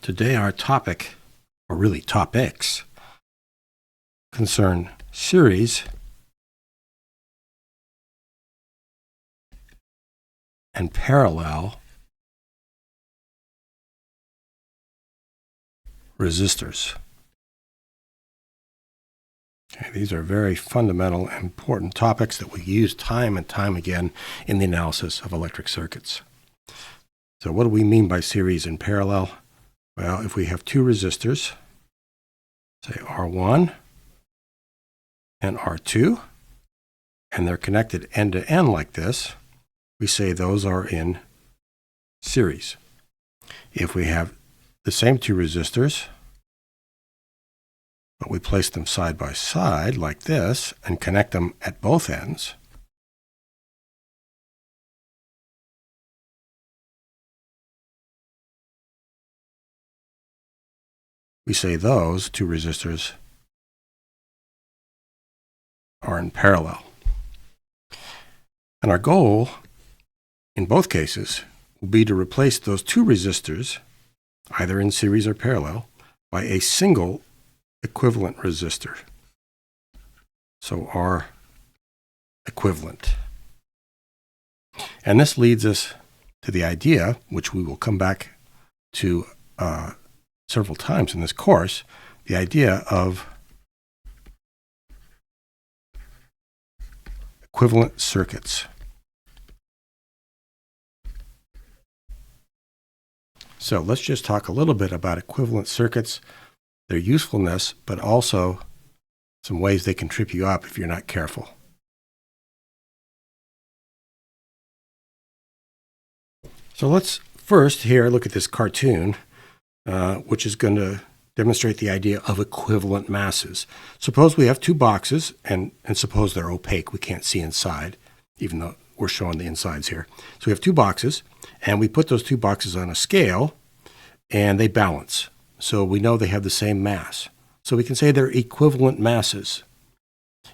Today our topic, or really topics, concern series and parallel resistors. Okay, these are very fundamental and important topics that we use time and time again in the analysis of electric circuits. So what do we mean by series and parallel? Well, if we have two resistors, say R1 and R2, and they're connected end to end like this, we say those are in series. If we have the same two resistors, but we place them side by side like this and connect them at both ends, we say those two resistors are in parallel. And our goal in both cases will be to replace those two resistors, either in series or parallel, by a single equivalent resistor. So R equivalent. And this leads us to the idea, which we will come back to several times in this course, the idea of equivalent circuits. So let's just talk a little bit about equivalent circuits, their usefulness, but also some ways they can trip you up if you're not careful. So let's first here look at this cartoon, which is going to demonstrate the idea of equivalent masses. Suppose we have two boxes, and suppose they're opaque. We can't see inside, even though we're showing the insides here. So we have two boxes, and we put those two boxes on a scale, and they balance. So we know they have the same mass. So we can say they're equivalent masses.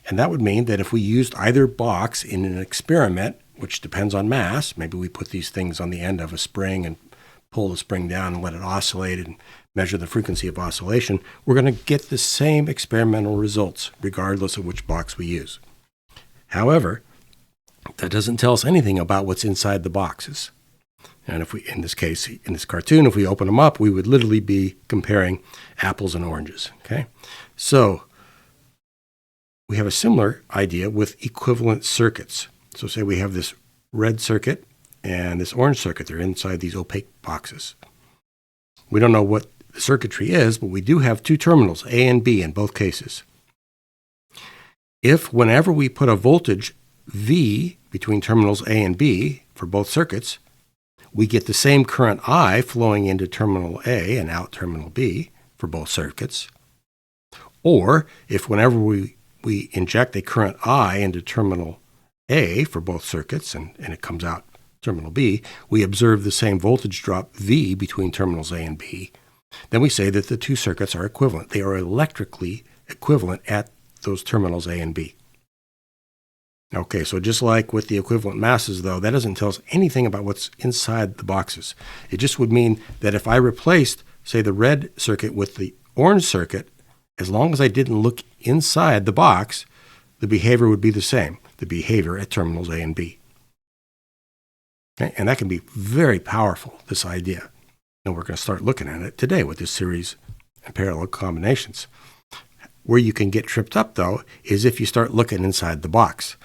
And that would mean that if we used either box in an experiment, which depends on mass, maybe we put these things on the end of a spring and pull the spring down and let it oscillate and measure the frequency of oscillation, we're going to get the same experimental results regardless of which box we use. However, that doesn't tell us anything about what's inside the boxes. And if we, in this case, in this cartoon, if we open them up, we would literally be comparing apples and oranges. Okay, so we have a similar idea with equivalent circuits. So say we have this red circuit and this orange circuit. They're inside these opaque boxes. We don't know what the circuitry is, but we do have two terminals, A and B, in both cases. If whenever we put a voltage V between terminals A and B for both circuits, we get the same current I flowing into terminal A and out terminal B for both circuits. Or if whenever we inject a current I into terminal A for both circuits and it comes out terminal B, we observe the same voltage drop V between terminals A and B, then we say that the two circuits are equivalent. They are electrically equivalent at those terminals A and B. Okay, so just like with the equivalent masses, though, that doesn't tell us anything about what's inside the boxes. It just would mean that if I replaced, say, the red circuit with the orange circuit, as long as I didn't look inside the box, the behavior would be the same, the behavior at terminals A and B. Okay? And that can be very powerful, this idea. And we're going to start looking at it today with this series and parallel combinations. Where you can get tripped up, though, is if you start looking inside the box.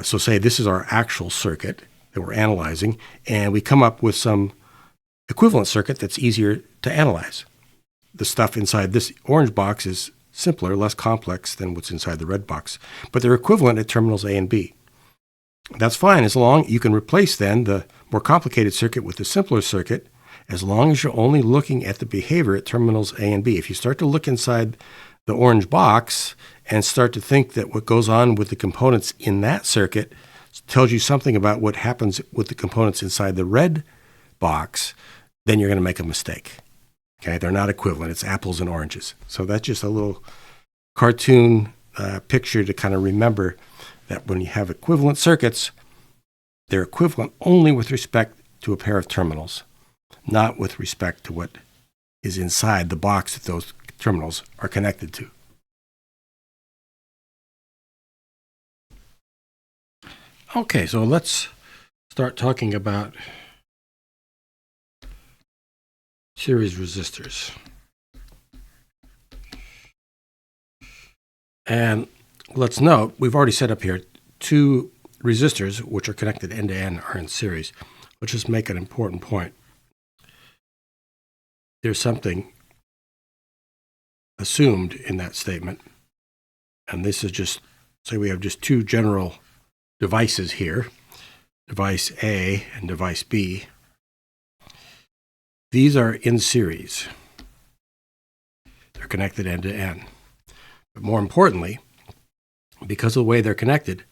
So say this is our actual circuit that we're analyzing, and we come up with some equivalent circuit that's easier to analyze. The stuff inside this orange box is simpler, less complex than what's inside the red box, but they're equivalent at terminals A and B. That's fine as long as you can replace then the more complicated circuit with the simpler circuit, as long as you're only looking at the behavior at terminals A and B. If you start to look inside the orange box and start to think that what goes on with the components in that circuit tells you something about what happens with the components inside the red box, then you're going to make a mistake. Okay, they're not equivalent. It's apples and oranges. So that's just a little cartoon picture to kind of remember that when you have equivalent circuits, they're equivalent only with respect to a pair of terminals, not with respect to what is inside the box that those terminals are connected to. Okay, so let's start talking about series resistors. And let's note, we've already set up here two resistors which are connected end to end are in series. Let's just make an important point. There's something assumed in that statement, and this is just, say we have just two general devices here, device A and device B. These are in series. They're connected end to end. But more importantly, because of the way they're connected,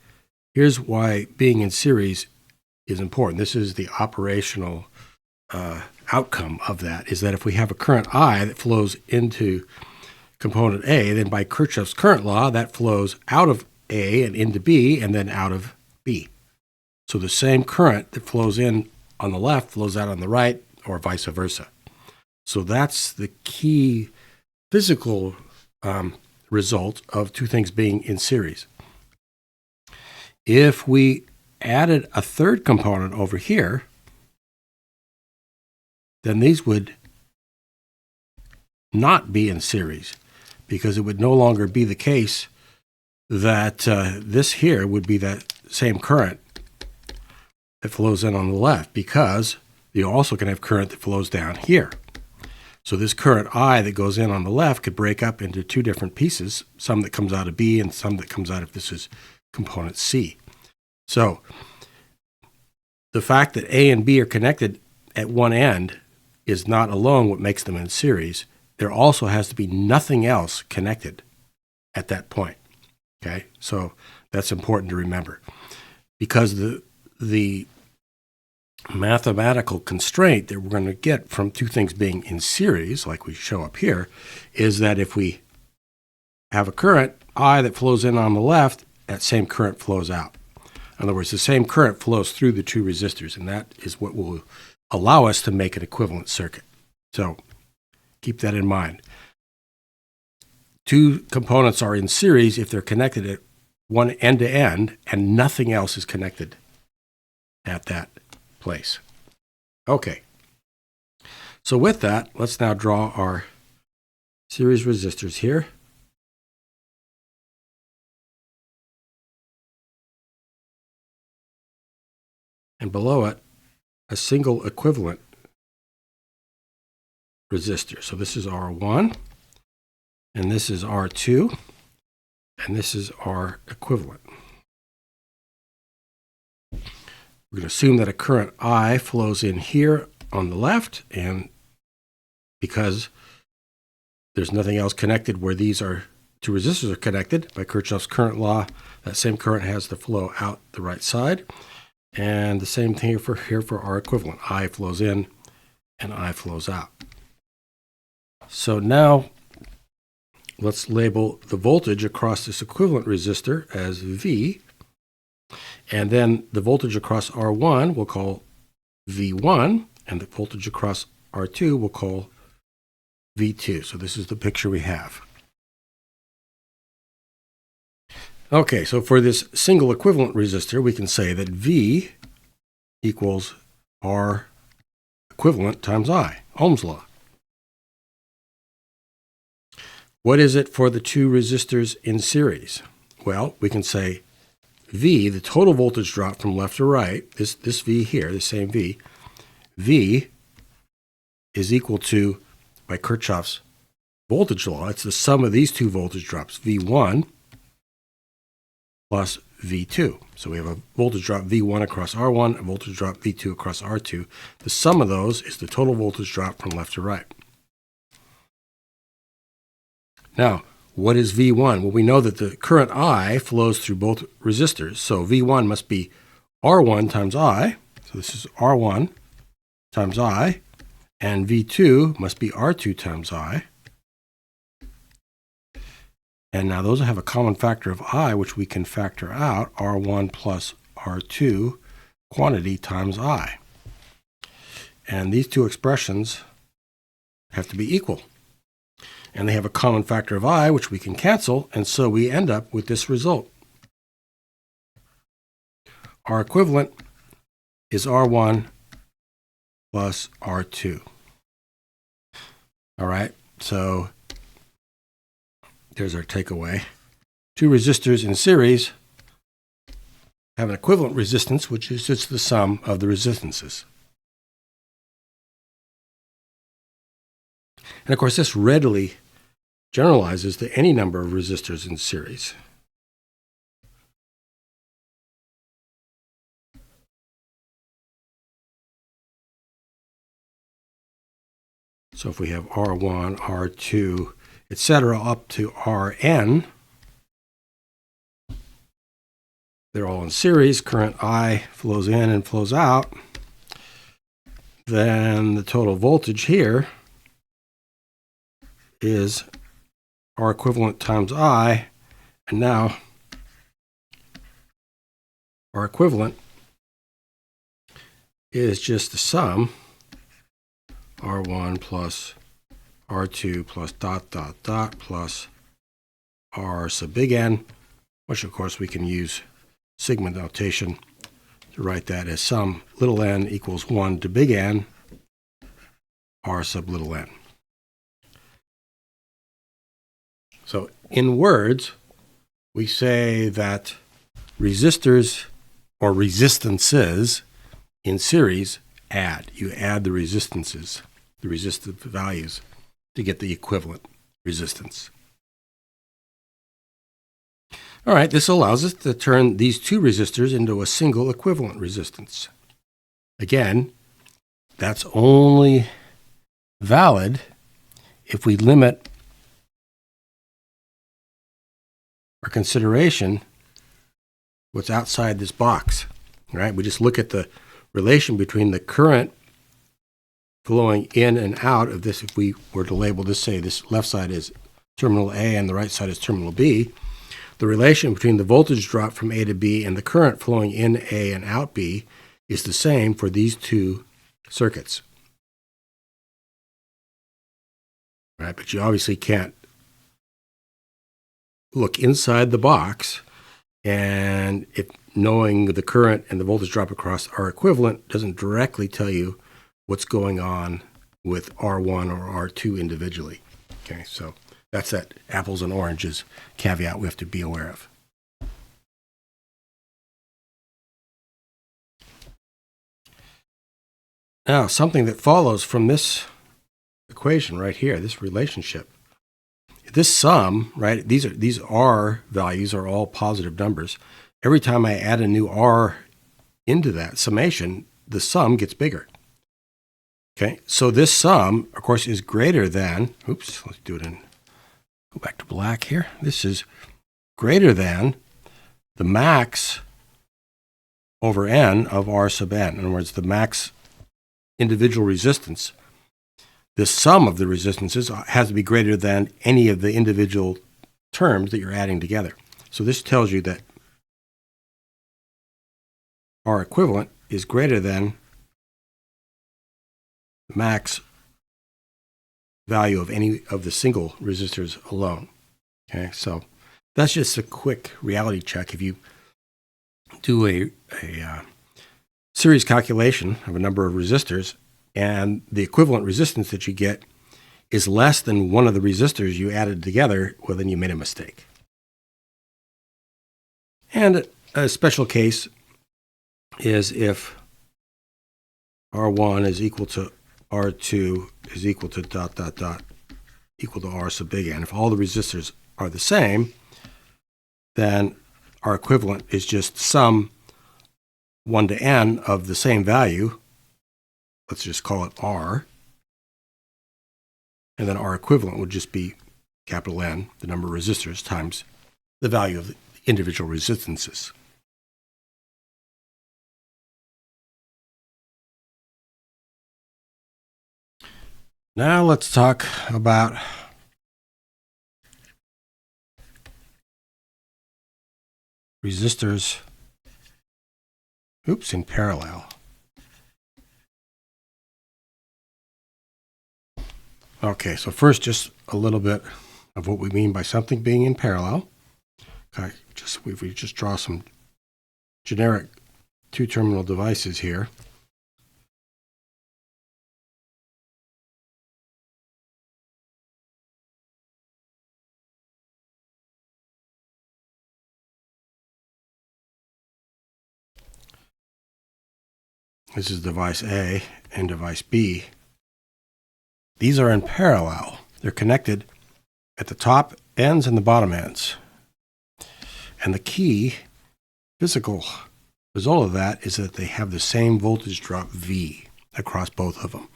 here's why being in series is important. This is the operational outcome of that, is that if we have a current I that flows into component A, then by Kirchhoff's current law, that flows out of A and into B and then out of B. So the same current that flows in on the left flows out on the right, or vice versa. So that's the key physical result of two things being in series. If we added a third component over here, then these would not be in series, because it would no longer be the case that this here would be that same current that flows in on the left, because you also can have current that flows down here. So this current I that goes in on the left could break up into two different pieces, some that comes out of B and some that comes out of, this is component C. So the fact that A and B are connected at one end is not alone what makes them in series. There also has to be nothing else connected at that point. Okay, so that's important to remember, because the mathematical constraint that we're going to get from two things being in series, like we show up here, is that if we have a current I that flows in on the left, that same current flows out. In other words, the same current flows through the two resistors, and that is what will allow us to make an equivalent circuit. So keep that in mind. Two components are in series if they're connected at one end to end and nothing else is connected at that place. Okay. So with that, let's now draw our series resistors here. And below it, a single equivalent resistor. So this is R1, and this is R2, and this is R equivalent. We're going to assume that a current I flows in here on the left, and because there's nothing else connected where these are two resistors are connected by Kirchhoff's current law, that same current has to flow out the right side. And the same thing here for R equivalent. I flows in and I flows out. So now let's label the voltage across this equivalent resistor as V. And then the voltage across R1 we'll call V1, and the voltage across R2 we'll call V2. So this is the picture we have. Okay, so for this single equivalent resistor, we can say that V equals R equivalent times I, Ohm's law. What is it for the two resistors in series? Well, we can say V, the total voltage drop from left to right, this V here, the same V, V is equal to, by Kirchhoff's voltage law, it's the sum of these two voltage drops, V1 plus V2. So we have a voltage drop V1 across R1, a voltage drop V2 across R2. The sum of those is the total voltage drop from left to right. Now, what is V1? Well, we know that the current I flows through both resistors, so V1 must be R1 times I. So this is R1 times I, and V2 must be R2 times I. And now those have a common factor of I, which we can factor out, R1 plus R2 quantity times I. And these two expressions have to be equal. And they have a common factor of I, which we can cancel, and so we end up with this result. R equivalent is R1 plus R2. All right, so there's our takeaway. Two resistors in series have an equivalent resistance, which is just the sum of the resistances. And of course, this readily generalizes to any number of resistors in series. So if we have R1, R2, etc., up to Rn, they're all in series, current I flows in and flows out, then the total voltage here is R equivalent times I, and now R equivalent is just the sum, R1 plus R2 plus dot dot dot plus R sub big N, which of course we can use sigma notation to write that as sum little n equals 1 to big N, R sub little n. So in words, we say that resistors or resistances in series add. You add the resistances, the resistive values, to get the equivalent resistance. All right, this allows us to turn these two resistors into a single equivalent resistance. Again, that's only valid if we limit our consideration what's outside this box. Right? We just look at the relation between the current flowing in and out of this. If we were to label this, say this left side is terminal A and the right side is terminal B, the relation between the voltage drop from A to B and the current flowing in A and out B is the same for these two circuits. Right? But you obviously can't look inside the box, and if knowing the current and the voltage drop across are equivalent doesn't directly tell you what's going on with R1 or R2 individually. Okay, so that's that apples and oranges caveat we have to be aware of. Now, something that follows from this equation right here, this relationship, this sum, right, these R values are all positive numbers. Every time I add a new R into that summation, the sum gets bigger. Okay, so this sum, of course, is greater than, oops, let's do it in, go back to black here. This is greater than the max over N of R sub N. In other words, the max individual resistance. The sum of the resistances has to be greater than any of the individual terms that you're adding together. So this tells you that R equivalent is greater than the max value of any of the single resistors alone. Okay, so that's just a quick reality check. If you do a series calculation of a number of resistors and the equivalent resistance that you get is less than one of the resistors you added together, well, then you made a mistake. And a special case is if R1 is equal to R2 is equal to dot, dot, dot, equal to R sub big N. If all the resistors are the same, then our equivalent is just sum 1 to N of the same value. Let's just call it R. And then R equivalent would just be capital N, the number of resistors, times the value of the individual resistances. Now let's talk about resistors, in parallel. Okay, so first, just a little bit of what we mean by something being in parallel. Okay, if we just draw some generic two-terminal devices here. This is device A and device B. These are in parallel. They're connected at the top ends and the bottom ends. And the key physical result of that is that they have the same voltage drop V across both of them.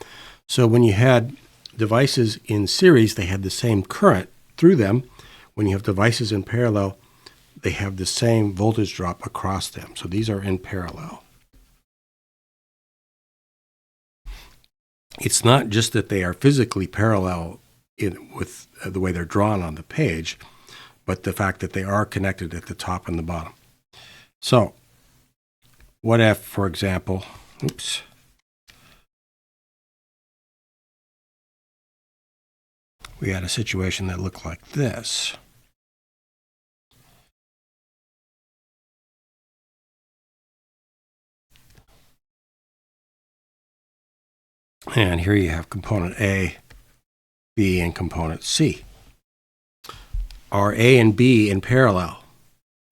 So when you had devices in series, they had the same current through them. When you have devices in parallel, they have the same voltage drop across them. So these are in parallel. It's not just that they are physically parallel with the way they're drawn on the page, but the fact that they are connected at the top and the bottom. So what if, for example, we had a situation that looked like this. And here you have component A, B, and component C. Are A and B in parallel?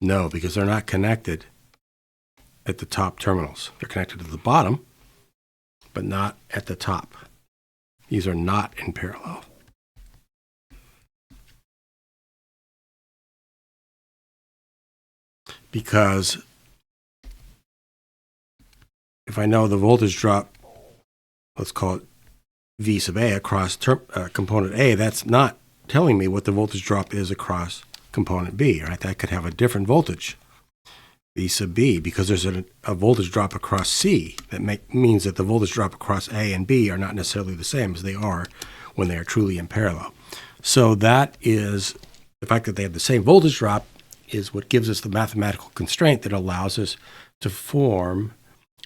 No, because they're not connected at the top terminals. They're connected to the bottom, but not at the top. These are not in parallel. Because if I know the voltage drop, let's call it V sub A across component A, that's not telling me what the voltage drop is across component B, right? That could have a different voltage, V sub B, because there's a voltage drop across C that means that the voltage drop across A and B are not necessarily the same as they are when they are truly in parallel. So that is the fact that they have the same voltage drop is what gives us the mathematical constraint that allows us to form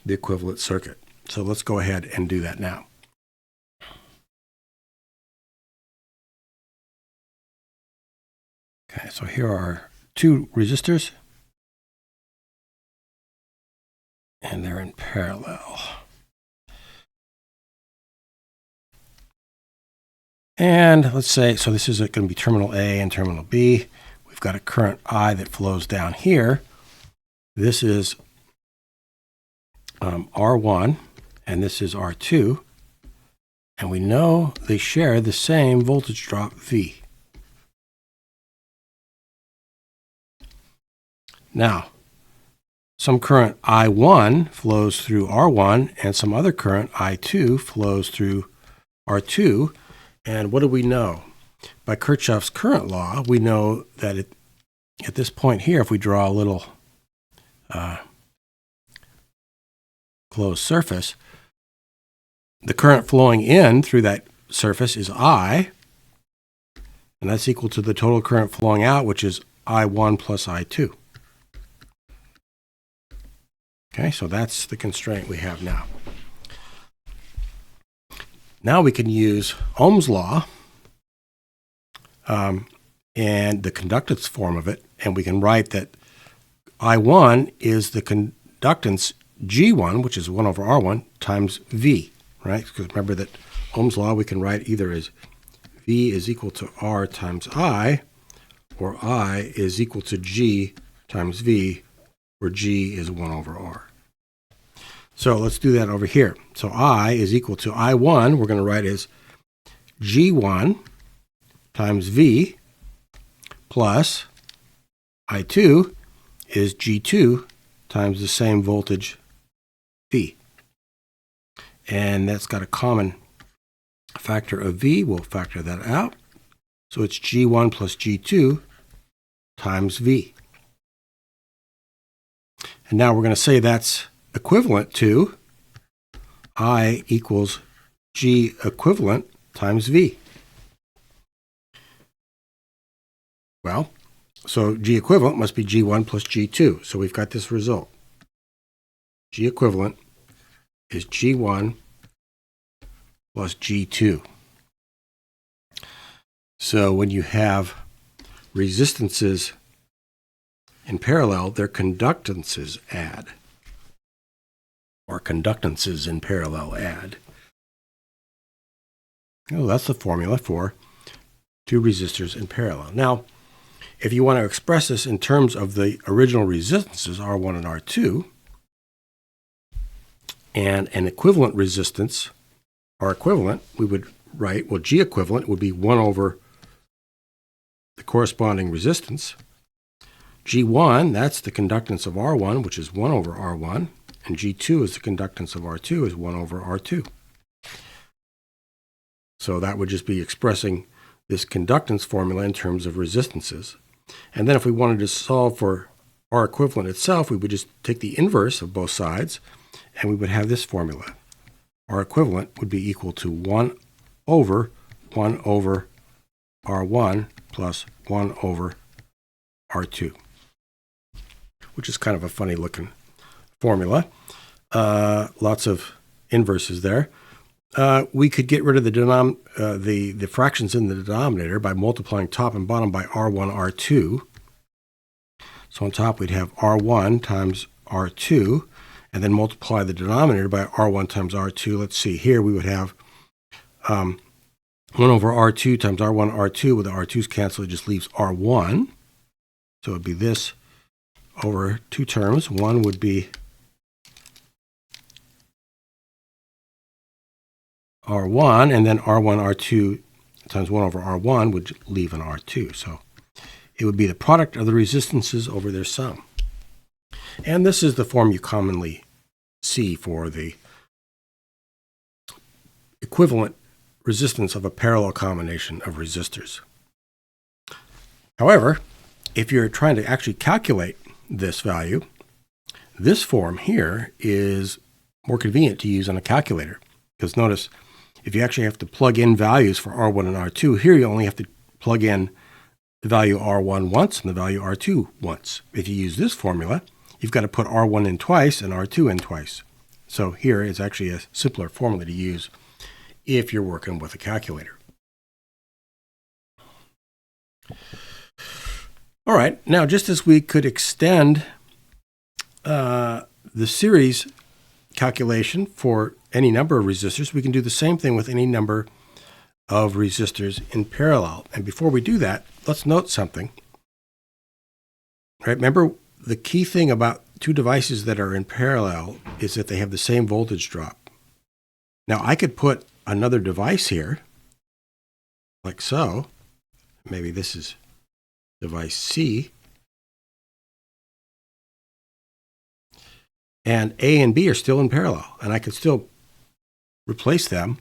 the equivalent circuit. So let's go ahead and do that now. Okay, so here are two resistors, and they're in parallel. And let's say, so this is going to be terminal A and terminal B. We've got a current I that flows down here. This is R1, and this is R2. And we know they share the same voltage drop V. Now, some current I1 flows through R1, and some other current I2 flows through R2. And what do we know? By Kirchhoff's current law, we know that at this point here, if we draw a little closed surface, the current flowing in through that surface is I, and that's equal to the total current flowing out, which is I1 plus I2. Okay, so that's the constraint we have now. Now we can use Ohm's law and the conductance form of it, and we can write that I1 is the conductance G1, which is 1 over R1, times V, right? Because remember that Ohm's law we can write either as V is equal to R times I, or I is equal to G times V, where G is 1 over R. So let's do that over here. So I is equal to I1, we're going to write as G1 times V, plus I2 is G2 times the same voltage V. And that's got a common factor of V. We'll factor that out. So it's G1 plus G2 times V. And now we're going to say that's equivalent to I equals G equivalent times V. Well, so G equivalent must be G1 plus G2. So we've got this result. G equivalent is G1 plus G2. So when you have resistances in parallel, their conductances add, or conductances in parallel add. Oh, that's the formula for two resistors in parallel. Now, if you want to express this in terms of the original resistances, R1 and R2, and an equivalent resistance, R equivalent, we would write, well, G equivalent would be 1 over the corresponding resistance. G1, that's the conductance of R1, which is 1 over R1, and G2 is the conductance of R2, is 1 over R2. So that would just be expressing this conductance formula in terms of resistances. And then if we wanted to solve for R equivalent itself, we would just take the inverse of both sides, and we would have this formula. R equivalent would be equal to 1 over R1 plus 1 over R2, which is kind of a funny looking formula. Lots of inverses there. We could get rid of the fractions in the denominator by multiplying top and bottom by R1, R2. So on top we'd have R1 times R2, and then multiply the denominator by R1 times R2. Let's see, here we would have 1 over R2 times R1, R2. With the R2's cancel, it just leaves R1. So it would be this over two terms. One would be R1, and then R1, R2 times 1 over R1 would leave an R2. So it would be the product of the resistances over their sum. And this is the form you commonly see for the equivalent resistance of a parallel combination of resistors. However, if you're trying to actually calculate this value, this form here is more convenient to use on a calculator. Because notice, if you actually have to plug in values for R1 and R2, here you only have to plug in the value R1 once and the value R2 once. If you use this formula, you've got to put R1 in twice and R2 in twice. So here is actually a simpler formula to use if you're working with a calculator. All right, now just as we could extend the series calculation for any number of resistors, we can do the same thing with any number of resistors in parallel. And before we do that, let's note something. Right? Remember, the key thing about two devices that are in parallel is that they have the same voltage drop. Now, I could put another device here, like so. Maybe this is device C. And A and B are still in parallel, and I could still replace them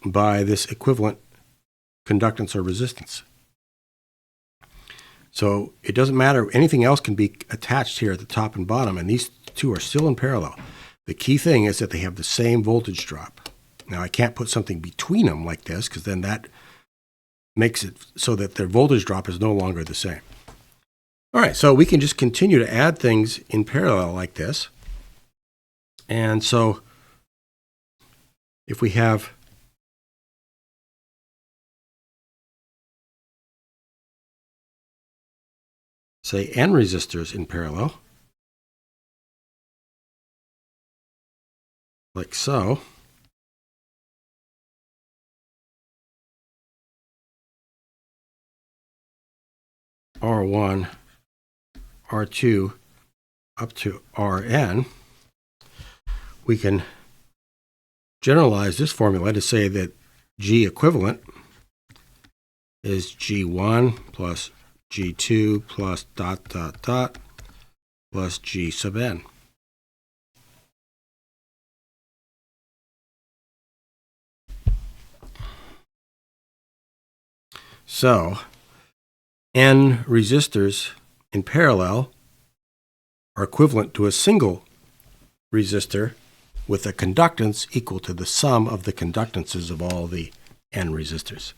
by this equivalent conductance or resistance. So it doesn't matter, anything else can be attached here at the top and bottom, and these two are still in parallel. The key thing is that they have the same voltage drop. Now I can't put something between them like this, because then that makes it so that their voltage drop is no longer the same. All right, so we can just continue to add things in parallel like this. And so if we have say n resistors in parallel, like so, R1, R2 up to Rn, we can generalize this formula to say that G equivalent is G1 plus G2 plus ... plus G sub n. So, n resistors in parallel are equivalent to a single resistor with a conductance equal to the sum of the conductances of all the n resistors.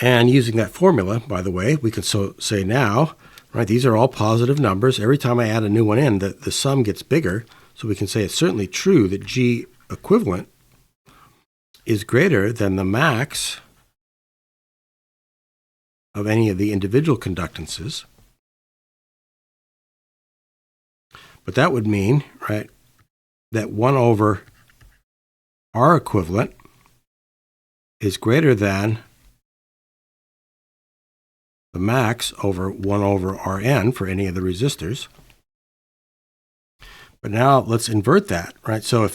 And using that formula, by the way, we can say now, right, these are all positive numbers. Every time I add a new one in, the sum gets bigger. So we can say it's certainly true that G equivalent is greater than the max of any of the individual conductances. But that would mean, right, that 1 over R equivalent is greater than the max over 1 over Rn for any of the resistors. But now let's invert that, right? So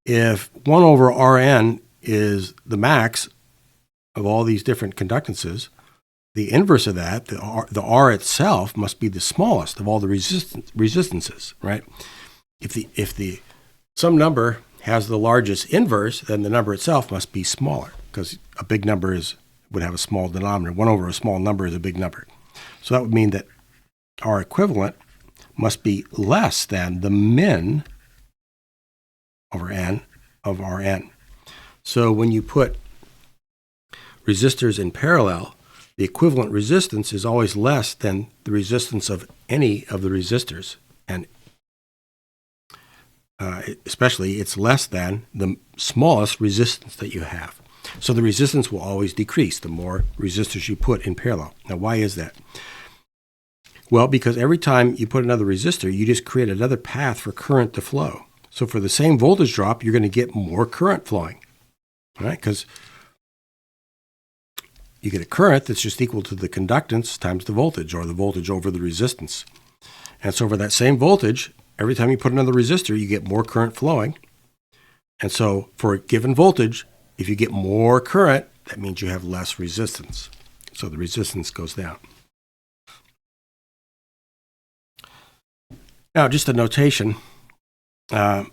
if 1 over Rn is the max of all these different conductances, the inverse of that, the R itself, must be the smallest of all the resistances, right? If some number has the largest inverse, then the number itself must be smaller, because a big number would have a small denominator. 1 over a small number is a big number. So that would mean that R equivalent must be less than the min over n of Rn. So when you put resistors in parallel, the equivalent resistance is always less than the resistance of any of the resistors. And especially, it's less than the smallest resistance that you have. So the resistance will always decrease the more resistors you put in parallel. Now, why is that? Well, because every time you put another resistor, you just create another path for current to flow. So for the same voltage drop, you're going to get more current flowing, right? Because you get a current that's just equal to the conductance times the voltage, or the voltage over the resistance. And so for that same voltage, every time you put another resistor, you get more current flowing. And so for a given voltage, if you get more current, that means you have less resistance. So the resistance goes down. Now, just a notation. The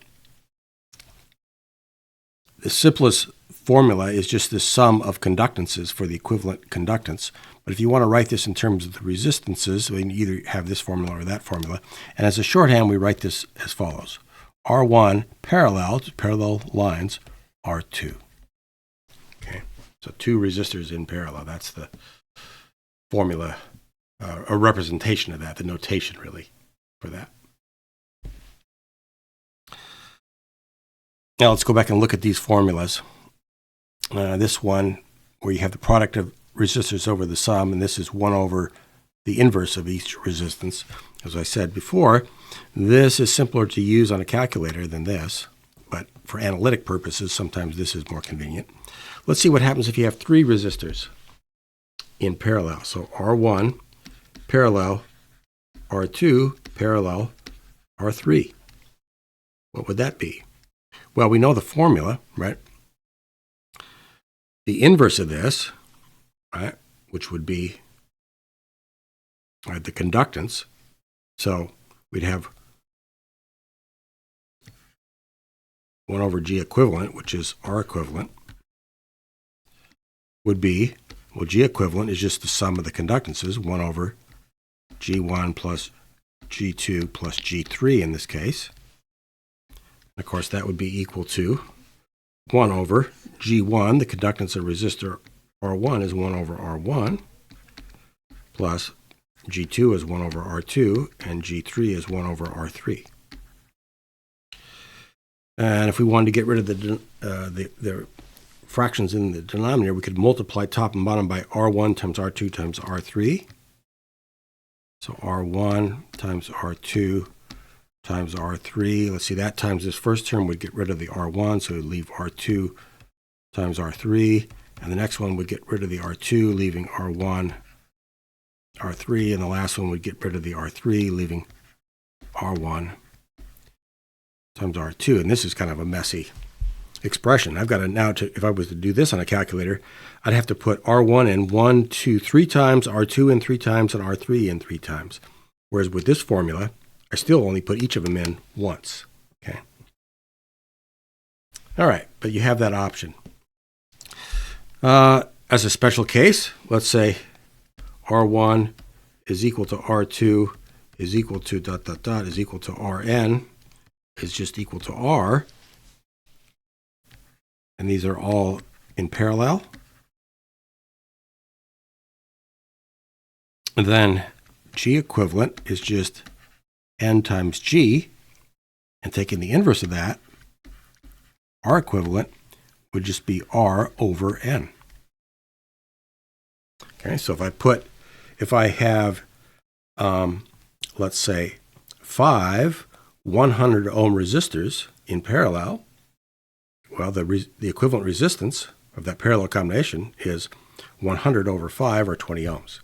simplest formula is just the sum of conductances for the equivalent conductance. But if you want to write this in terms of the resistances, we can either have this formula or that formula. And as a shorthand, we write this as follows. R1 parallel to parallel lines R2. Okay, so 2 resistors in parallel. That's the formula, a representation of that, the notation really for that. Now let's go back and look at these formulas. This one, where you have the product of resistors over the sum, and this is 1 over the inverse of each resistance. As I said before, this is simpler to use on a calculator than this, but for analytic purposes, sometimes this is more convenient. Let's see what happens if you have 3 resistors in parallel. So R1 parallel R2 parallel R3. What would that be? Well, we know the formula, right? The inverse of this, right, which would be the conductance. So we'd have 1 over G equivalent, which is R equivalent, would be, well, G equivalent is just the sum of the conductances, 1 over G1 plus G2 plus G3 in this case. And of course, that would be equal to 1 over G1, the conductance of resistor R1 is 1 over R1, plus G2 is 1 over R2, and G3 is 1 over R3. And if we wanted to get rid of the fractions in the denominator, we could multiply top and bottom by R1 times R2 times R3. So R1 times R2 times R3. Let's see, that times this first term would get rid of the R1, so it would leave R2 times R3. And the next one would get rid of the R2, leaving R1, R3. And the last one would get rid of the R3, leaving R1 times R2. And this is kind of a messy expression. I've got to now, if I was to do this on a calculator, I'd have to put R1 in 1, 2, 3 times, R2 in 3 times, and R3 in 3 times. Whereas with this formula, I still only put each of them in once. Okay. All right, but you have that option. As a special case, let's say R1 is equal to R2 is equal to ... is equal to Rn is just equal to R. And these are all in parallel. And then G equivalent is just N times G, and taking the inverse of that, R equivalent would just be R over N. Okay, so if I have, let's say, 5 100 ohm resistors in parallel, well, the equivalent resistance of that parallel combination is 100 over 5, or 20 ohms.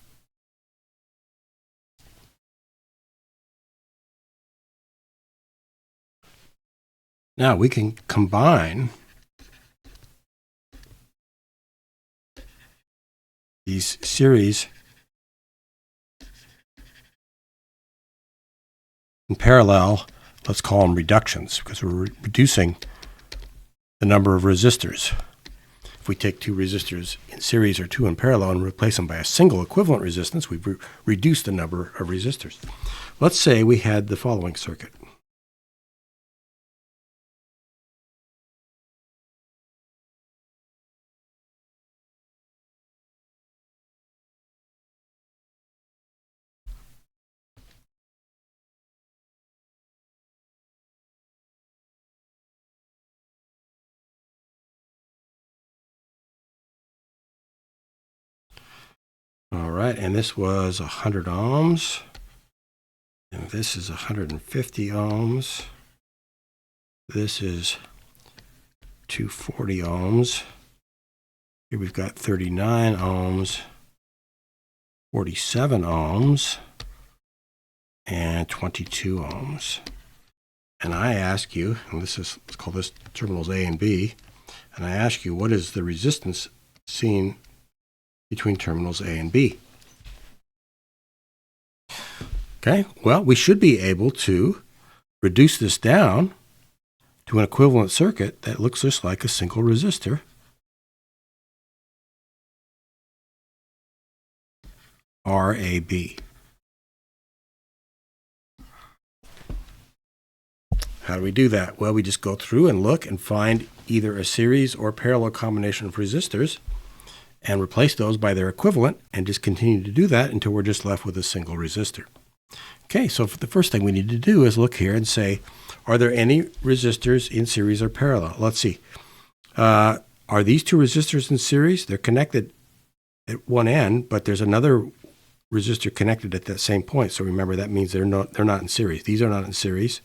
Now we can combine these series in parallel, let's call them reductions, because we're reducing the number of resistors. If we take 2 resistors in series or 2 in parallel and replace them by a single equivalent resistance, we've reduced the number of resistors. Let's say we had the following circuit. All right, and this was 100 ohms, and this is 150 ohms. This is 240 ohms. Here we've got 39 ohms, 47 ohms, and 22 ohms. And I ask you, and let's call this terminals A and B, and I ask you, what is the resistance seen between terminals A and B? Okay, well, we should be able to reduce this down to an equivalent circuit that looks just like a single resistor. RAB. How do we do that? Well, we just go through and look and find either a series or parallel combination of resistors and replace those by their equivalent, and just continue to do that until we're just left with a single resistor. Okay, so the first thing we need to do is look here and say, are there any resistors in series or parallel? Let's see. Are these 2 resistors in series? They're connected at one end, but there's another resistor connected at that same point. So remember, that means they're not in series. These are not in series.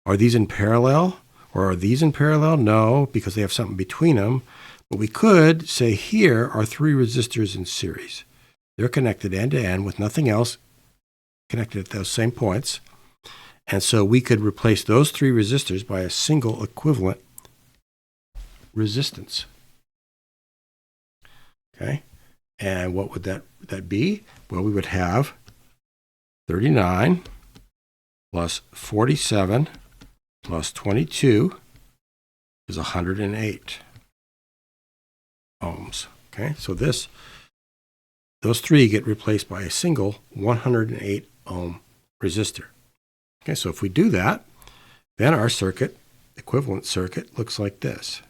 Are these in parallel, or are these in parallel? No, because they have something between them. But we could say here are 3 resistors in series. They're connected end to end with nothing else connected at those same points. And so we could replace those 3 resistors by a single equivalent resistance. Okay, and what would that be? Well, we would have 39 plus 47 plus 22 is 108 ohms. Okay, so those 3 get replaced by a single 108 ohm resistor. Okay, so if we do that, then our circuit, equivalent circuit, looks like this.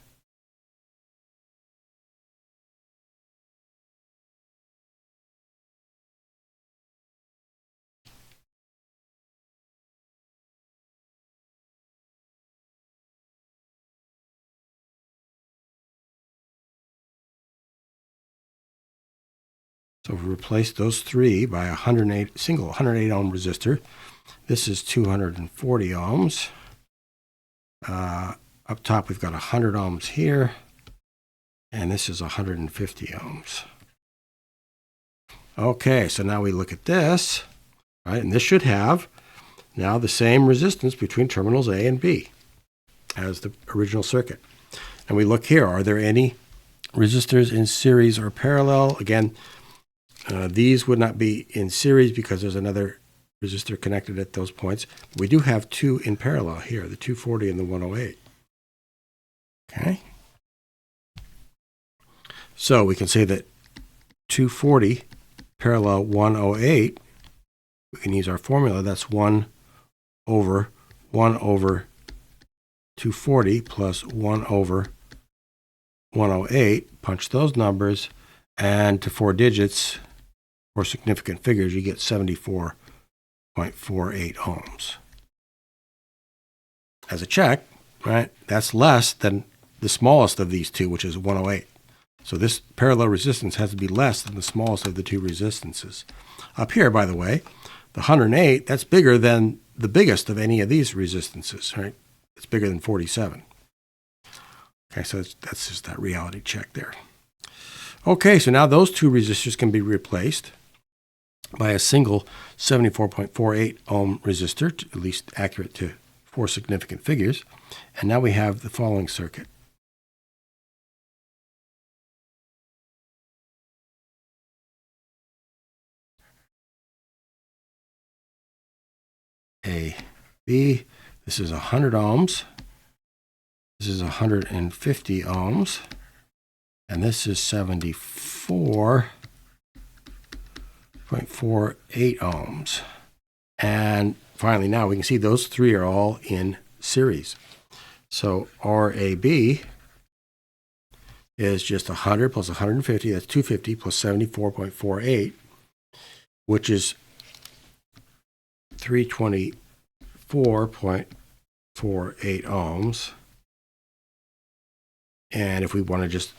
So if we replace those 3 by a single 108 ohm resistor, this is 240 ohms. Up top, we've got 100 ohms here, and this is 150 ohms. Okay, so now we look at this, right? And this should have now the same resistance between terminals A and B as the original circuit. And we look here, are there any resistors in series or parallel? Again, these would not be in series because there's another resistor connected at those points. We do have 2 in parallel here, the 240 and the 108. Okay. So we can say that 240 parallel 108, we can use our formula. That's 1 over 240 plus 1 over 108. Punch those numbers, and to 4 digits, or significant figures, you get 74.48 ohms. As a check, right, that's less than the smallest of these two, which is 108. So this parallel resistance has to be less than the smallest of the two resistances. Up here, by the way, the 108, that's bigger than the biggest of any of these resistances, right? It's bigger than 47. Okay, so that's just that reality check there. Okay, so now those two resistors can be replaced by a single 74.48 ohm resistor, at least accurate to 4 significant figures. And now we have the following circuit. A, B, this is 100 ohms. This is 150 ohms. And this is 74.48 ohms. And finally, now we can see those three are all in series. So RAB is just 100 plus 150, that's 250 plus 74.48, which is 324.48 ohms. And if we want to just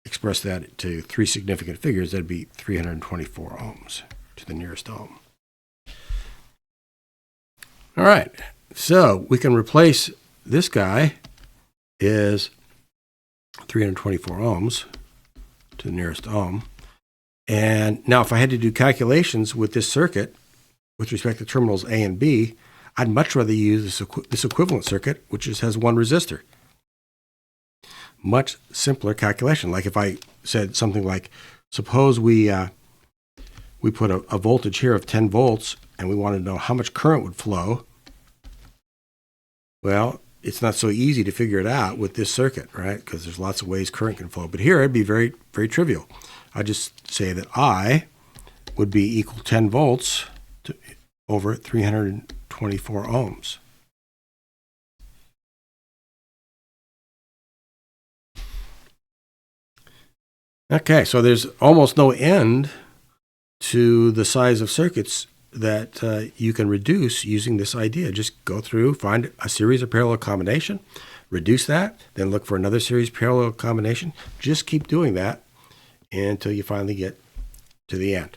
express that to 3 significant figures, that'd be 324 ohms to the nearest ohm. All right, so we can replace this guy is 324 ohms to the nearest ohm. And now if I had to do calculations with this circuit with respect to terminals A and B, I'd much rather use this equivalent circuit, which just has one resistor. Much simpler calculation. Like if I said something like, suppose we put a voltage here of 10 volts and we wanted to know how much current would flow. Well, it's not so easy to figure it out with this circuit, right? Because there's lots of ways current can flow. But here it'd be very, very trivial. I just say that I would be equal to 10 volts over 324 ohms. Okay, so there's almost no end to the size of circuits that you can reduce using this idea. Just go through, find a series of parallel combination, reduce that, then look for another series parallel combination. Just keep doing that until you finally get to the end.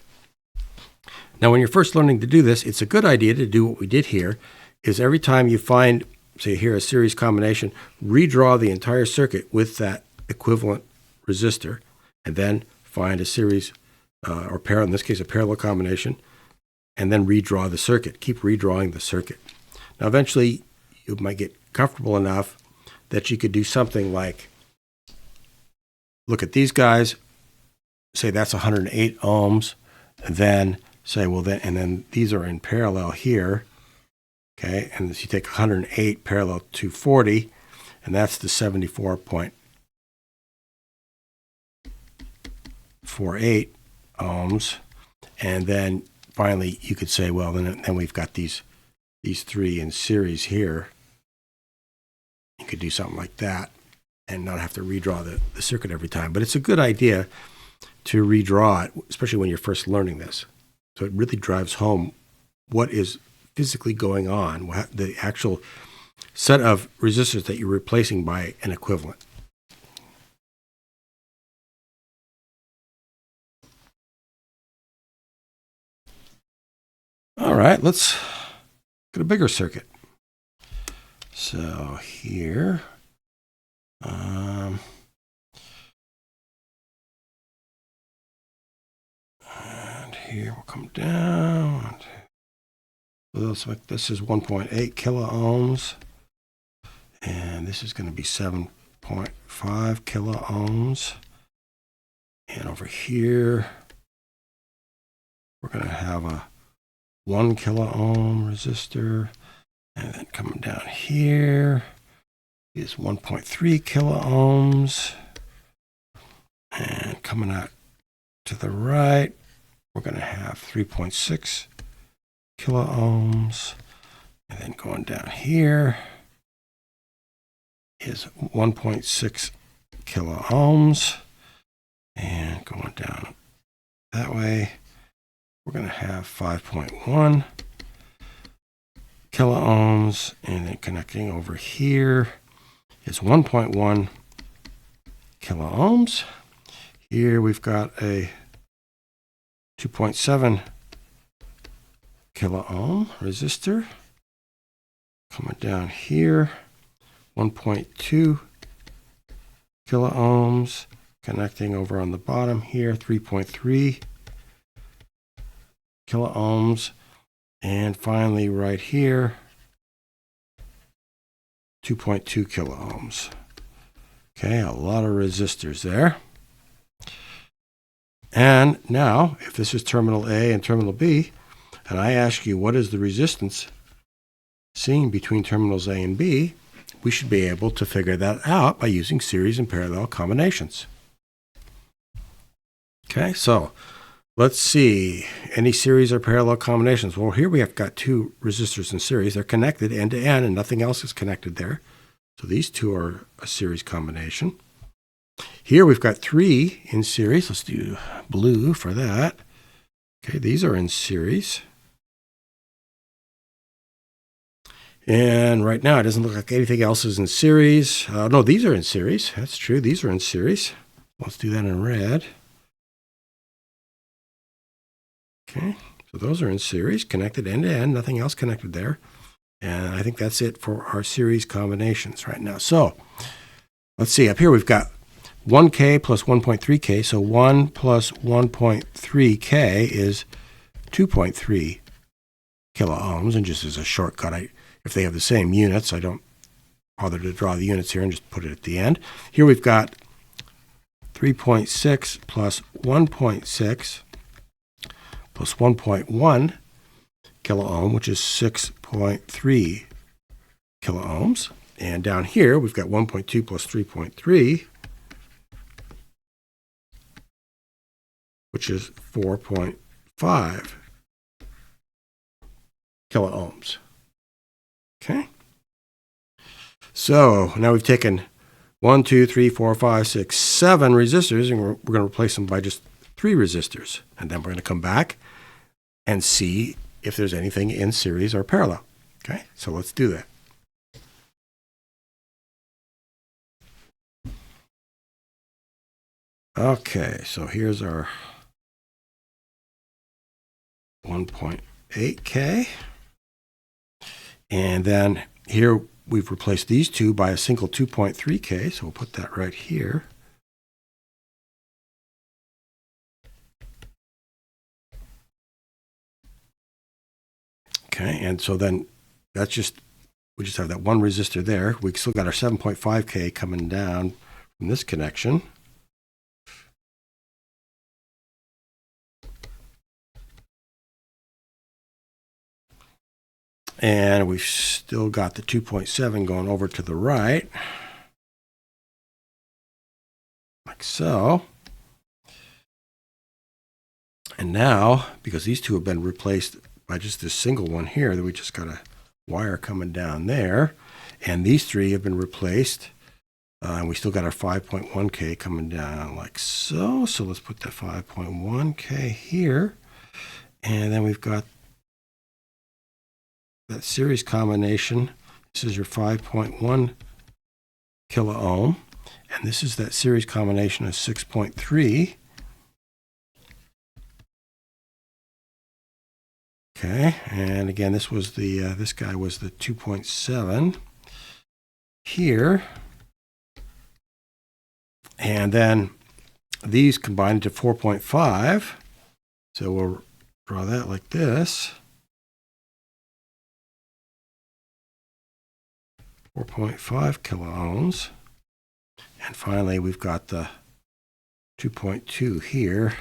Now, when you're first learning to do this, it's a good idea to do what we did here, is every time you find, say here, a series combination, redraw the entire circuit with that equivalent resistor, and then find a series, or in this case, a parallel combination, and then redraw the circuit. Keep redrawing the circuit. Now, eventually, you might get comfortable enough that you could do something like, look at these guys, say that's 108 ohms, and then say, well, then these are in parallel here, okay? And you take 108 parallel to 240, and that's the 74.48 ohms, and then finally you could say, well, then we've got these three in series here. You could do something like that and not have to redraw the circuit every time. But it's a good idea to redraw it, especially when you're first learning this. So it really drives home what is physically going on, the actual set of resistors that you're replacing by an equivalent. All right, let's get a bigger circuit. So here, and here we'll come down. So looks like this is 1.8 kilo ohms, and this is going to be 7.5 kilo ohms. And over here, we're going to have a 1 kilo ohm resistor, and then coming down here is 1.3 kilo ohms, and coming out to the right, we're going to have 3.6 kilo ohms, and then going down here is 1.6 kilo ohms, and going down that way, we're going to have 5.1 kilo ohms, and then connecting over here is 1.1 kilo ohms. Here we've got a 2.7 kilo ohm resistor. Coming down here, 1.2 kilo ohms. Connecting over on the bottom here, 3.3 kilo ohms. And finally right here, 2.2 kilo ohms. Okay, a lot of resistors there. And now, if this is terminal A and terminal B, and I ask you what is the resistance seen between terminals A and B, we should be able to figure that out by using series and parallel combinations. Okay, so let's see. Any series or parallel combinations? Well, here we have got two resistors in series. They're connected end to end, and nothing else is connected there. So these two are a series combination. Here we've got three in series. Let's do blue for that. Okay, these are in series. And right now it doesn't look like anything else is in series. No, these are in series. That's true. These are in series. Let's do that in red. Okay, so those are in series, connected end to end, nothing else connected there. And I think that's it for our series combinations right now. So let's see, up here we've got 1K plus 1.3K. So 1 plus 1.3K is 2.3 kilo ohms. And just as a shortcut, if they have the same units, I don't bother to draw the units here and just put it at the end. Here we've got 3.6 plus 1.6 plus 1.1 kilo ohm, which is 6.3 kilo ohms. And down here, we've got 1.2 plus 3.3, which is 4.5 kilo ohms. Okay. So now we've taken 1, 2, 3, 4, 5, 6, 7 resistors, and we're going to replace them by just 3 resistors. And then we're going to come back and see if there's anything in series or parallel. Okay, so let's do that. Okay, so here's our 1.8K. And then here we've replaced these two by a single 2.3K, so we'll put that right here. Okay, and so then we just have that one resistor there. We still got our 7.5K coming down from this connection. And we've still got the 2.7 going over to the right, like so. And now, because these two have been replaced by just this single one here, that we just got a wire coming down there, and these three have been replaced, and we still got our 5.1K coming down like so. So let's put the 5.1K here, and then we've got that series combination. This is your 5.1 kilo ohm, and this is that series combination of 6.3. Okay, and again, this was the this guy was the 2.7 here, and then these combined to 4.5. So we'll draw that like this. 4.5 kilo ohms, and finally we've got the 2.2 here.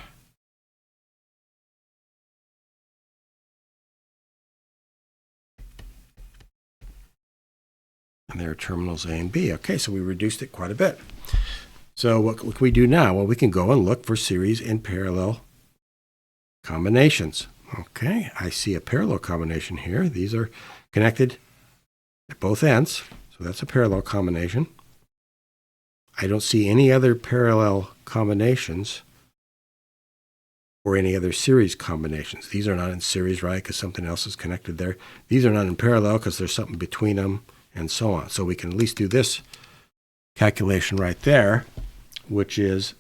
And there are terminals A and B. Okay, so we reduced it quite a bit. So what can we do now? Well, we can go and look for series and parallel combinations. Okay, I see a parallel combination here. These are connected at both ends, so that's a parallel combination. I don't see any other parallel combinations or any other series combinations. These are not in series, right, because something else is connected there. These are not in parallel because there's something between them, and so on. So we can at least do this calculation right there, which is,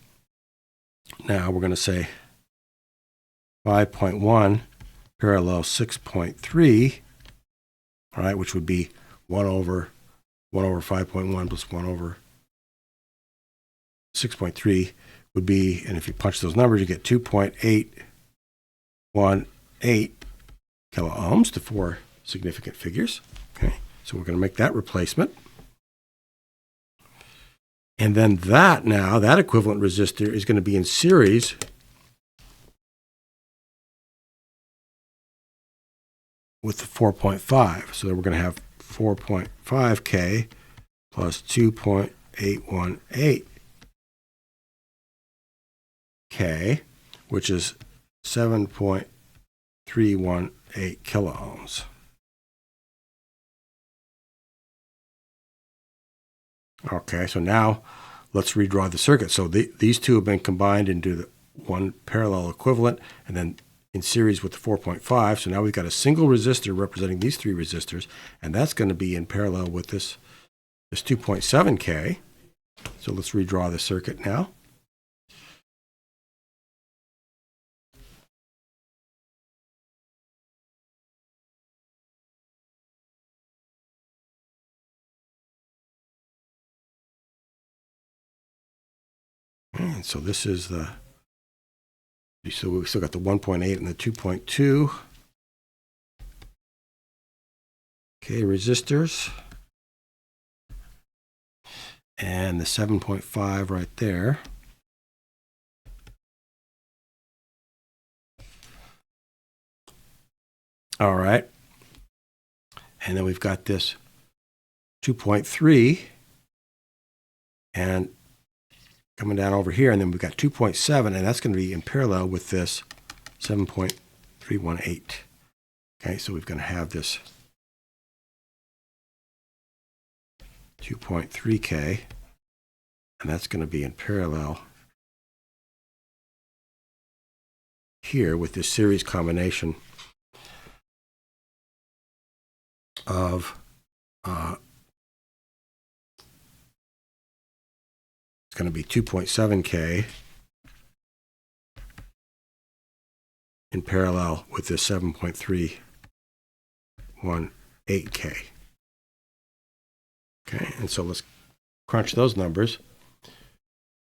now we're going to say 5.1 parallel 6.3, all right, which would be 1 over 5.1 plus 1 over 6.3 would be, and if you punch those numbers, you get 2.818 kilo ohms to 4 significant figures. Okay, so we're going to make that replacement. And then that equivalent resistor is going to be in series with the 4.5. So then we're going to have 4.5K plus 2.818K, which is 7.318 kilo ohms. Okay, so now let's redraw the circuit. So these two have been combined into the one parallel equivalent, and then in series with the 4.5. So now we've got a single resistor representing these three resistors, and that's going to be in parallel with this 2.7K. So let's redraw the circuit now. And so this is so we still got the 1.8 and the 2.2. Okay, resistors. And the 7.5 right there. All right. And then we've got this 2.3 and coming down over here, and then we've got 2.7, and that's going to be in parallel with this 7.318. Okay, so we're going to have this 2.3K, and that's going to be in parallel here with this series combination of it's going to be 2.7K in parallel with this 7.318K. Okay, and so let's crunch those numbers.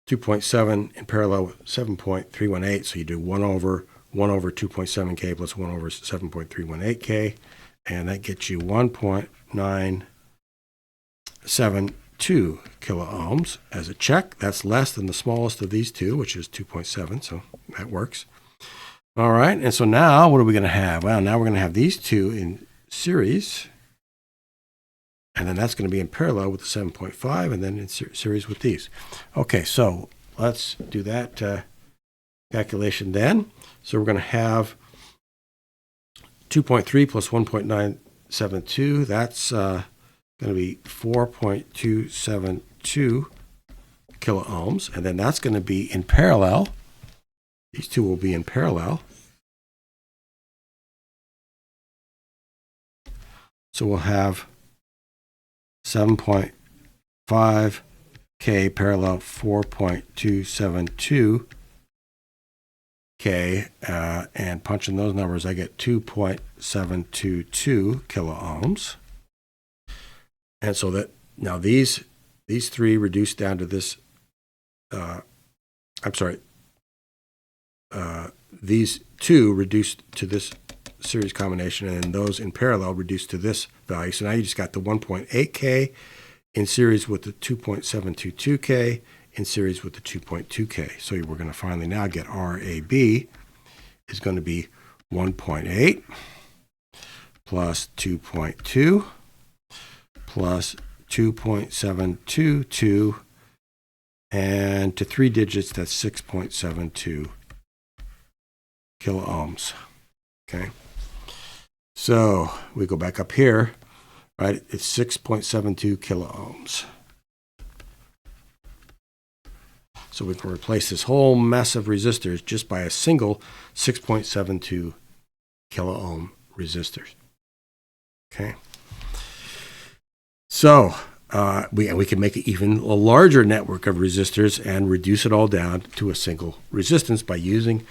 2.7 in parallel with 7.318, so you do 1 over 2.7K plus 1 over 7.318K, and that gets you 1.972 kilo ohms as a check. That's less than the smallest of these two, which is 2.7, so that works. All right, and so now what are we going to have? Well, now we're going to have these two in series, and then that's going to be in parallel with the 7.5, and then in series with these. Okay, so let's do that calculation then. So we're going to have 2.3 plus 1.972. That's going to be 4.272 kilo ohms, and then that's going to be in parallel. These two will be in parallel. So we'll have 7.5K parallel 4.272K, and punching those numbers, I get 2.722 kilo ohms. And so that now these three reduce down to this. These two reduced to this series combination, and those in parallel reduced to this value. So now you just got the 1.8K in series with the 2.722K in series with the 2.2K. So we're going to finally now get RAB is going to be 1.8 plus 2.2 plus 2.722, and to 3 digits, that's 6.72 kilo ohms. Okay. So we go back up here, right? It's 6.72 kilo ohms. So we can replace this whole mess of resistors just by a single 6.72 kilo ohm resistor. Okay. So we can make even a larger network of resistors and reduce it all down to a single resistance by using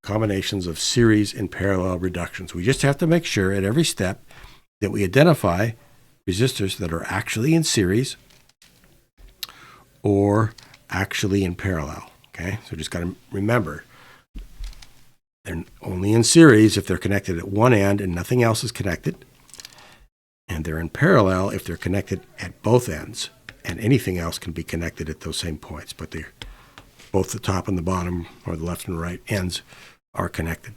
combinations of series and parallel reductions. We just have to make sure at every step that we identify resistors that are actually in series or actually in parallel. Okay, so just got to remember they're only in series if they're connected at one end and nothing else is connected. And they're in parallel if they're connected at both ends, and anything else can be connected at those same points, but they're both the top and the bottom, or the left and right ends, are connected.